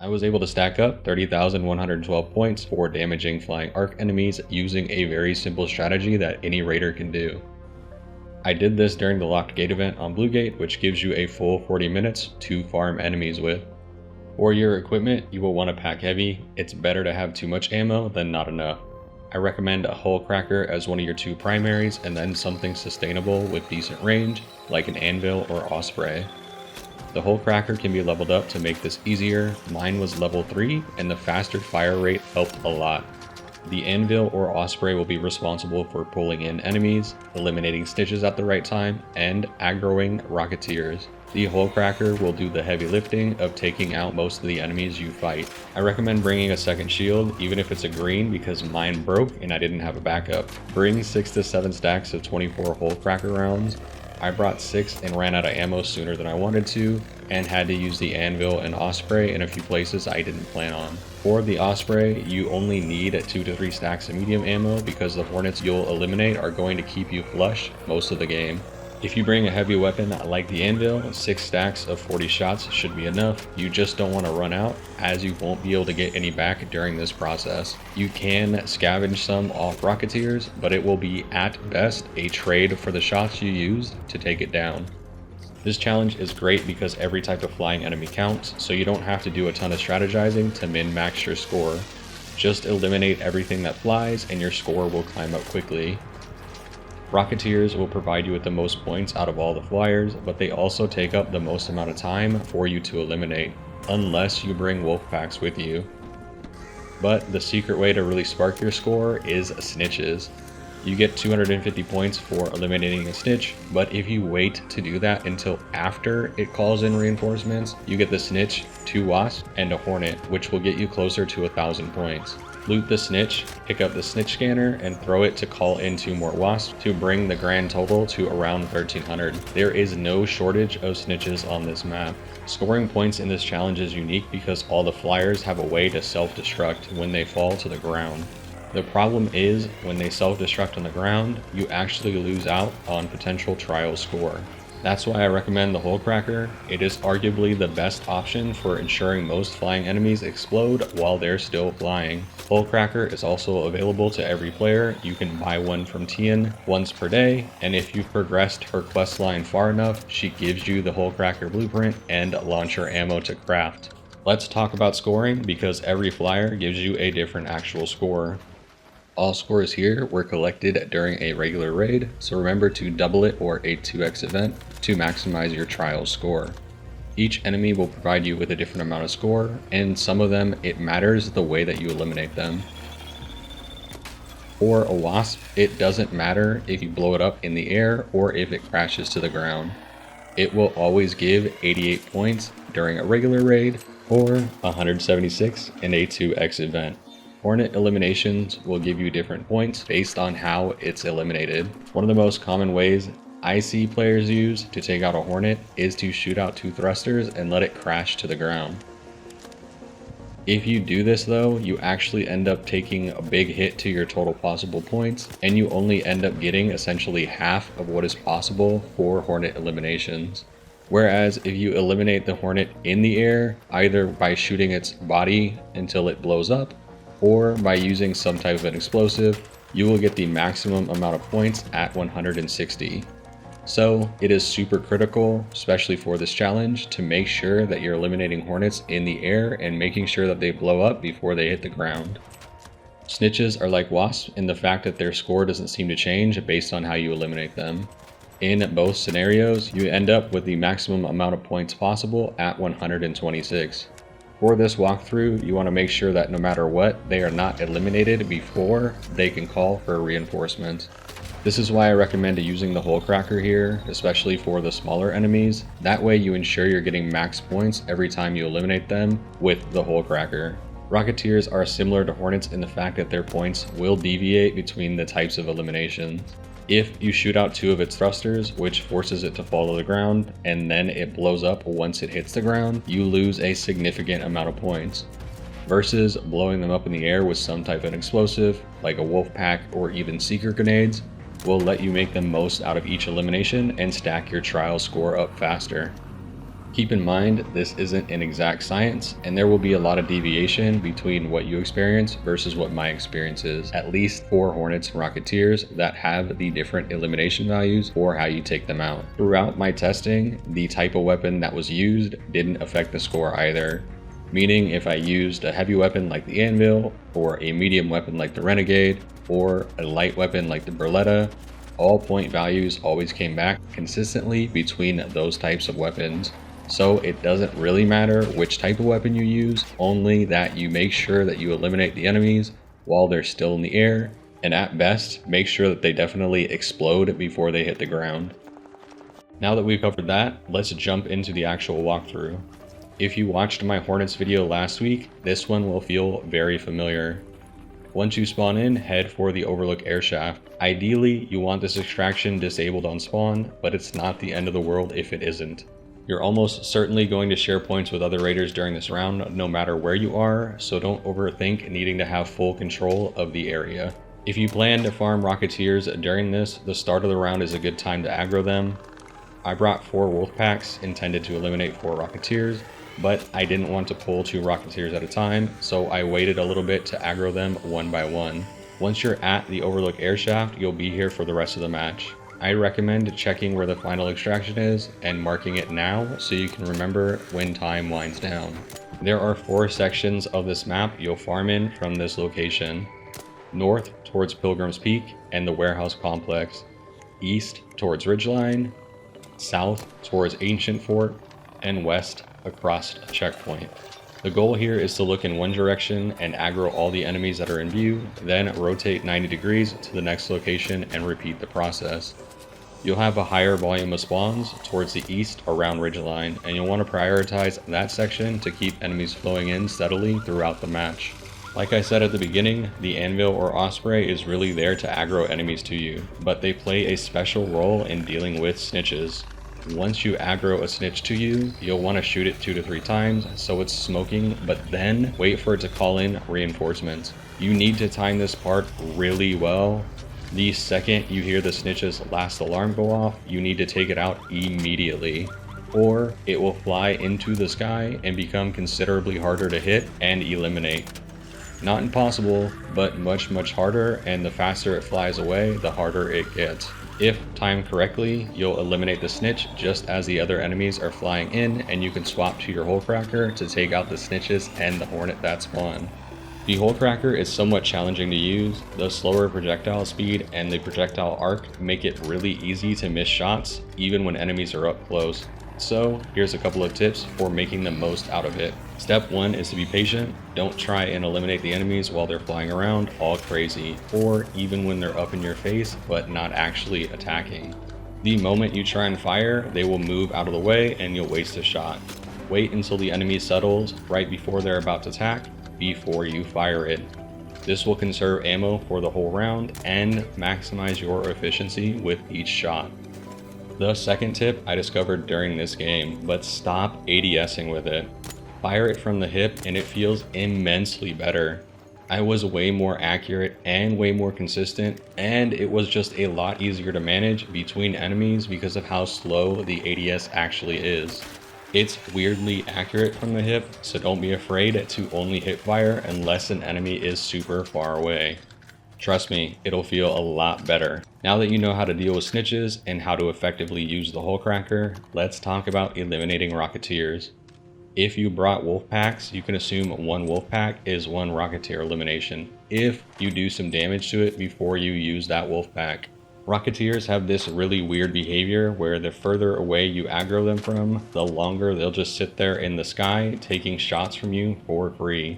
I was able to stack up 30,112 points for damaging flying arc enemies using a very simple strategy that any raider can do. I did this during the locked gate event on Blue Gate, which gives you a full 40 minutes to farm enemies with. For your equipment, you will want to pack heavy. It's better to have too much ammo than not enough. I recommend a Hullcracker as one of your two primaries and then something sustainable with decent range, like an anvil or osprey. The Hullcracker can be leveled up to make this easier. Mine was level 3 and the faster fire rate helped a lot. The anvil or osprey will be responsible for pulling in enemies, eliminating snitches at the right time, and aggroing Rocketeers. The Hullcracker will do the heavy lifting of taking out most of the enemies you fight. I recommend bringing a second shield, even if it's a green, because mine broke and I didn't have a backup. Bring 6 to 7 stacks of 24 Hullcracker rounds. I brought 6 and ran out of ammo sooner than I wanted to, and had to use the anvil and osprey in a few places I didn't plan on. For the osprey, you only need 2 to 3 stacks of medium ammo because the hornets you'll eliminate are going to keep you flush most of the game. If you bring a heavy weapon like the anvil, 6 stacks of 40 shots should be enough. You just don't want to run out, as you won't be able to get any back during this process. You can scavenge some off Rocketeers, but it will be at best a trade for the shots you used to take it down. This challenge is great because every type of flying enemy counts, so you don't have to do a ton of strategizing to min-max your score. Just eliminate everything that flies and your score will climb up quickly. Rocketeers will provide you with the most points out of all the flyers, but they also take up the most amount of time for you to eliminate, unless you bring wolf packs with you. But the secret way to really spark your score is snitches. You get 250 points for eliminating a snitch, but if you wait to do that until after it calls in reinforcements, you get the snitch, 2 wasps, and a hornet, which will get you closer to 1,000 points. Loot the snitch, pick up the snitch scanner, and throw it to call in 2 more wasps to bring the grand total to around 1,300. There is no shortage of snitches on this map. Scoring points in this challenge is unique because all the flyers have a way to self-destruct when they fall to the ground. The problem is, when they self-destruct on the ground, you actually lose out on potential trial score. That's why I recommend the Hullcracker. It is arguably the best option for ensuring most flying enemies explode while they're still flying. Hullcracker is also available to every player. You can buy one from Tian once per day, and if you've progressed her quest line far enough, she gives you the Hullcracker blueprint and launcher ammo to craft. Let's talk about scoring because every flyer gives you a different actual score. All scores here were collected during a regular raid, so remember to double it or a 2x event to maximize your trial score. Each enemy will provide you with a different amount of score, and some of them it matters the way that you eliminate them. For a wasp, it doesn't matter if you blow it up in the air or if it crashes to the ground. It will always give 88 points during a regular raid or 176 in a 2x event. Hornet eliminations will give you different points based on how it's eliminated. One of the most common ways I see players use to take out a hornet is to shoot out 2 thrusters and let it crash to the ground. If you do this though, you actually end up taking a big hit to your total possible points, and you only end up getting essentially half of what is possible for hornet eliminations. Whereas if you eliminate the hornet in the air, either by shooting its body until it blows up, or by using some type of an explosive, you will get the maximum amount of points at 160. So it is super critical, especially for this challenge, to make sure that you're eliminating hornets in the air and making sure that they blow up before they hit the ground. Snitches are like wasps in the fact that their score doesn't seem to change based on how you eliminate them. In both scenarios, you end up with the maximum amount of points possible at 126. For this walkthrough, you want to make sure that no matter what, they are not eliminated before they can call for reinforcements. This is why I recommend using the Hullcracker here, especially for the smaller enemies. That way you ensure you're getting max points every time you eliminate them with the Hullcracker. Rocketeers are similar to Hornets in the fact that their points will deviate between the types of eliminations. If you shoot out 2 of its thrusters, which forces it to fall to the ground, and then it blows up once it hits the ground, you lose a significant amount of points. Versus blowing them up in the air with some type of explosive, like a wolf pack or even seeker grenades, will let you make the most out of each elimination and stack your trial score up faster. Keep in mind, this isn't an exact science, and there will be a lot of deviation between what you experience versus what my experience is, at least for Hornets and Rocketeers that have the different elimination values or how you take them out. Throughout my testing, the type of weapon that was used didn't affect the score either. Meaning if I used a heavy weapon like the Anvil, or a medium weapon like the Renegade, or a light weapon like the Beretta, all point values always came back consistently between those types of weapons. So it doesn't really matter which type of weapon you use, only that you make sure that you eliminate the enemies while they're still in the air, and at best, make sure that they definitely explode before they hit the ground. Now that we've covered that, let's jump into the actual walkthrough. If you watched my Hornets video last week, this one will feel very familiar. Once you spawn in, head for the Overlook Airshaft. Ideally, you want this extraction disabled on spawn, but it's not the end of the world if it isn't. You're almost certainly going to share points with other raiders during this round, no matter where you are, so don't overthink needing to have full control of the area. If you plan to farm Rocketeers during this, the start of the round is a good time to aggro them. I brought 4 wolf packs intended to eliminate 4 Rocketeers, but I didn't want to pull 2 Rocketeers at a time, so I waited a little bit to aggro them one by one. Once you're at the Overlook Airshaft, you'll be here for the rest of the match. I recommend checking where the final extraction is and marking it now so you can remember when time winds down. There are 4 sections of this map you'll farm in from this location. North towards Pilgrim's Peak and the warehouse complex. East towards Ridgeline. South towards Ancient Fort. And west across a checkpoint. The goal here is to look in one direction and aggro all the enemies that are in view, then rotate 90 degrees to the next location and repeat the process. You'll have a higher volume of spawns towards the east around Ridgeline, and you'll want to prioritize that section to keep enemies flowing in steadily throughout the match. Like I said at the beginning, the Anvil or Osprey is really there to aggro enemies to you, but they play a special role in dealing with snitches. Once you aggro a snitch to you, you'll want to shoot it 2 to 3 times so it's smoking, but then wait for it to call in reinforcements. You need to time this part really well. The second you hear the snitch's last alarm go off, you need to take it out immediately, or it will fly into the sky and become considerably harder to hit and eliminate. Not impossible, but much harder, and the faster it flies away, the harder it gets. If timed correctly, you'll eliminate the snitch just as the other enemies are flying in, and you can swap to your Hullcracker to take out the snitches and the Hornet that spawn. The Hullcracker is somewhat challenging to use. The slower projectile speed and the projectile arc make it really easy to miss shots, even when enemies are up close. So here's a couple of tips for making the most out of it. Step 1 is to be patient. Don't try and eliminate the enemies while they're flying around all crazy, or even when they're up in your face but not actually attacking. The moment you try and fire, they will move out of the way and you'll waste a shot. Wait until the enemy settles right before they're about to attack before you fire it. This will conserve ammo for the whole round and maximize your efficiency with each shot. The second tip I discovered during this game, but stop ADSing with it. Fire it from the hip and it feels immensely better. I was way more accurate and way more consistent, and it was just a lot easier to manage between enemies because of how slow the ADS actually is. It's weirdly accurate from the hip, so don't be afraid to only hip fire unless an enemy is super far away. Trust me, it'll feel a lot better. Now that you know how to deal with snitches and how to effectively use the Hullcracker, let's talk about eliminating Rocketeers. If you brought wolf packs, you can assume 1 wolf pack is 1 Rocketeer elimination, if you do some damage to it before you use that wolf pack. Rocketeers have this really weird behavior where the further away you aggro them from, the longer they'll just sit there in the sky taking shots from you for free.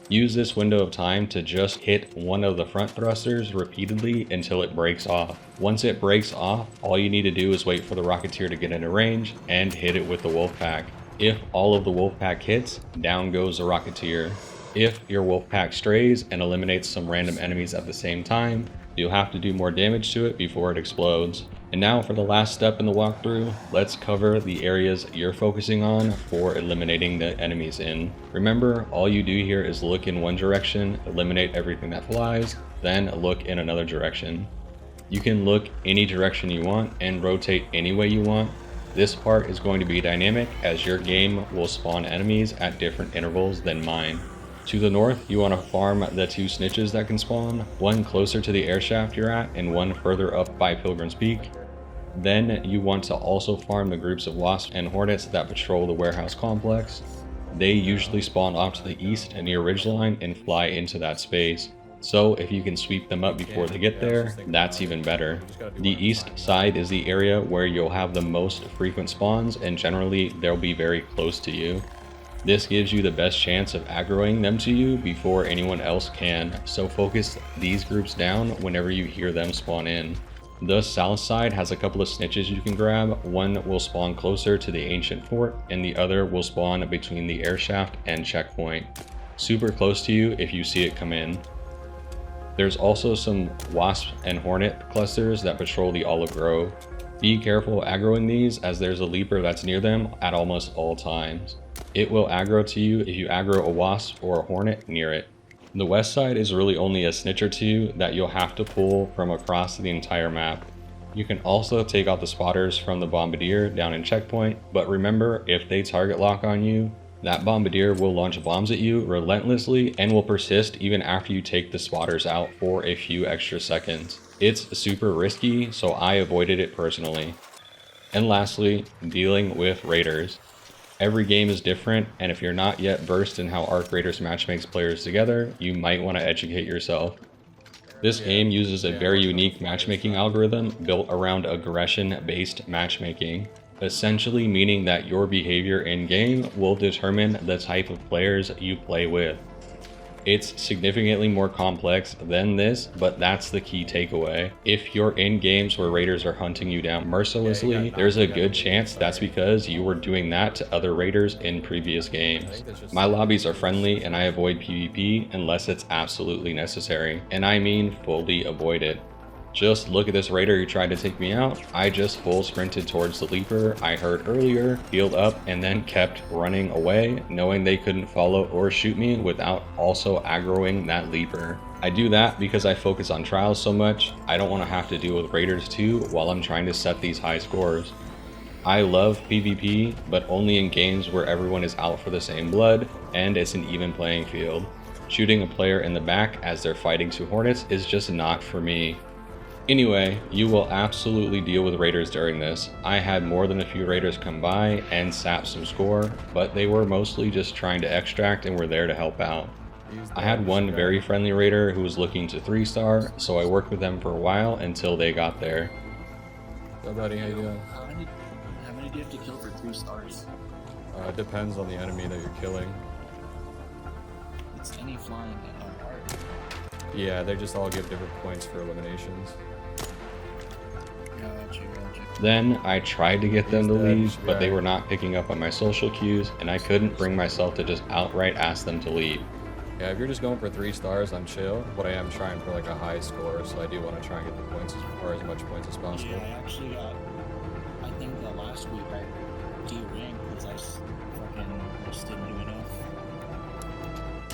Use this window of time to just hit one of the front thrusters repeatedly until it breaks off. Once it breaks off, all you need to do is wait for the Rocketeer to get into range and hit it with the wolf pack. If all of the wolf pack hits, down goes the Rocketeer. If your wolf pack strays and eliminates some random enemies at the same time, you'll have to do more damage to it before it explodes. And now for the last step in the walkthrough, let's cover the areas you're focusing on for eliminating the enemies in. Remember, all you do here is look in one direction, eliminate everything that flies, then look in another direction. You can look any direction you want and rotate any way you want. This part is going to be dynamic as your game will spawn enemies at different intervals than mine. To the north, you want to farm the 2 snitches that can spawn, one closer to the airshaft you're at and one further up by Pilgrim's Peak. Then you want to also farm the groups of wasps and hornets that patrol the warehouse complex. They usually spawn off to the east near ridgeline and fly into that space. So if you can sweep them up before they get there, that's even better. The east side is the area where you'll have the most frequent spawns, and generally they'll be very close to you. This gives you the best chance of aggroing them to you before anyone else can, so focus these groups down whenever you hear them spawn in. The south side has a couple of snitches you can grab. One will spawn closer to the ancient fort and the other will spawn between the airshaft and checkpoint. Super close to you if you see it come in. There's also some wasp and hornet clusters that patrol the olive grove. Be careful aggroing these as there's a leaper that's near them at almost all times. It will aggro to you if you aggro a wasp or a hornet near it. The west side is really only a snitch or 2 that you'll have to pull from across the entire map. You can also take out the spotters from the bombardier down in checkpoint, but remember, if they target lock on you, that bombardier will launch bombs at you relentlessly and will persist even after you take the spotters out for a few extra seconds. It's super risky, so I avoided it personally. And lastly, dealing with raiders. Every game is different, and if you're not yet versed in how Arc Raiders matchmakes players together, you might want to educate yourself. This game uses a very unique matchmaking algorithm built around aggression-based matchmaking, essentially meaning that your behavior in-game will determine the type of players you play with. It's significantly more complex than this, but that's the key takeaway. If you're in games where raiders are hunting you down mercilessly, there's a good chance that's because you were doing that to other raiders in previous games. My lobbies are friendly and I avoid PvP unless it's absolutely necessary, and I mean fully avoid it. Just look at this raider who tried to take me out. I just full sprinted towards the leaper I heard earlier, healed up, and then kept running away, knowing they couldn't follow or shoot me without also aggroing that leaper. I do that because I focus on trials so much. I don't want to have to deal with raiders too while I'm trying to set these high scores. I love PvP, but only in games where everyone is out for the same blood and it's an even playing field. Shooting a player in the back as they're fighting 2 hornets is just not for me. Anyway, you will absolutely deal with raiders during this. I had more than a few raiders come by and sap some score, but they were mostly just trying to extract and were there to help out. I had one very friendly raider who was looking to 3-star, so I worked with them for a while until they got there. So buddy, how you doing? How many do you have to kill for 3 stars? It depends on the enemy that you're killing. It's any flying and unarmed. Yeah, they just all give different points for eliminations. Gotcha. Then I tried to get them to leave, but they were not picking up on my social cues, and I couldn't bring myself to just outright ask them to leave. Yeah, if you're just going for 3 stars, I'm chill, but I am trying for like a high score, so I do want to try and get the points or as much points as possible. Yeah, I actually got, I think that last week I D-ranked because I fucking just didn't do enough.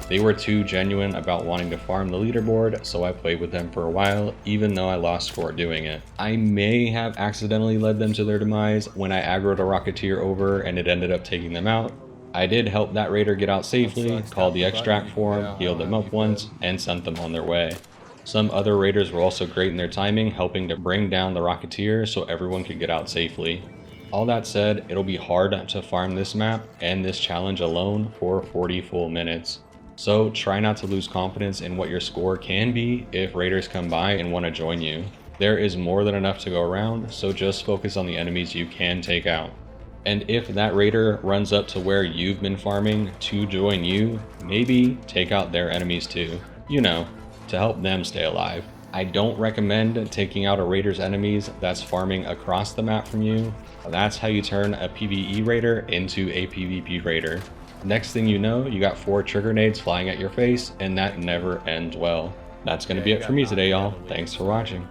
They were too genuine about wanting to farm the leaderboard, so I played with them for a while, even though I lost score doing it. I may have accidentally led them to their demise when I aggroed a Rocketeer over and it ended up taking them out. I did help that raider get out safely, called the extract for him, healed them up once, and sent them on their way. Some other raiders were also great in their timing, helping to bring down the Rocketeer so everyone could get out safely. All that said, it'll be hard to farm this map and this challenge alone for 40 full minutes. So try not to lose confidence in what your score can be if raiders come by and want to join you. There is more than enough to go around, so just focus on the enemies you can take out. And if that raider runs up to where you've been farming to join you, maybe take out their enemies too. You know, to help them stay alive. I don't recommend taking out a raider's enemies that's farming across the map from you. That's how you turn a PvE raider into a PvP raider. Next thing you know, you got 4 trigger nades flying at your face, and that never ends well. That's going to be it for me today, y'all. Thanks for watching.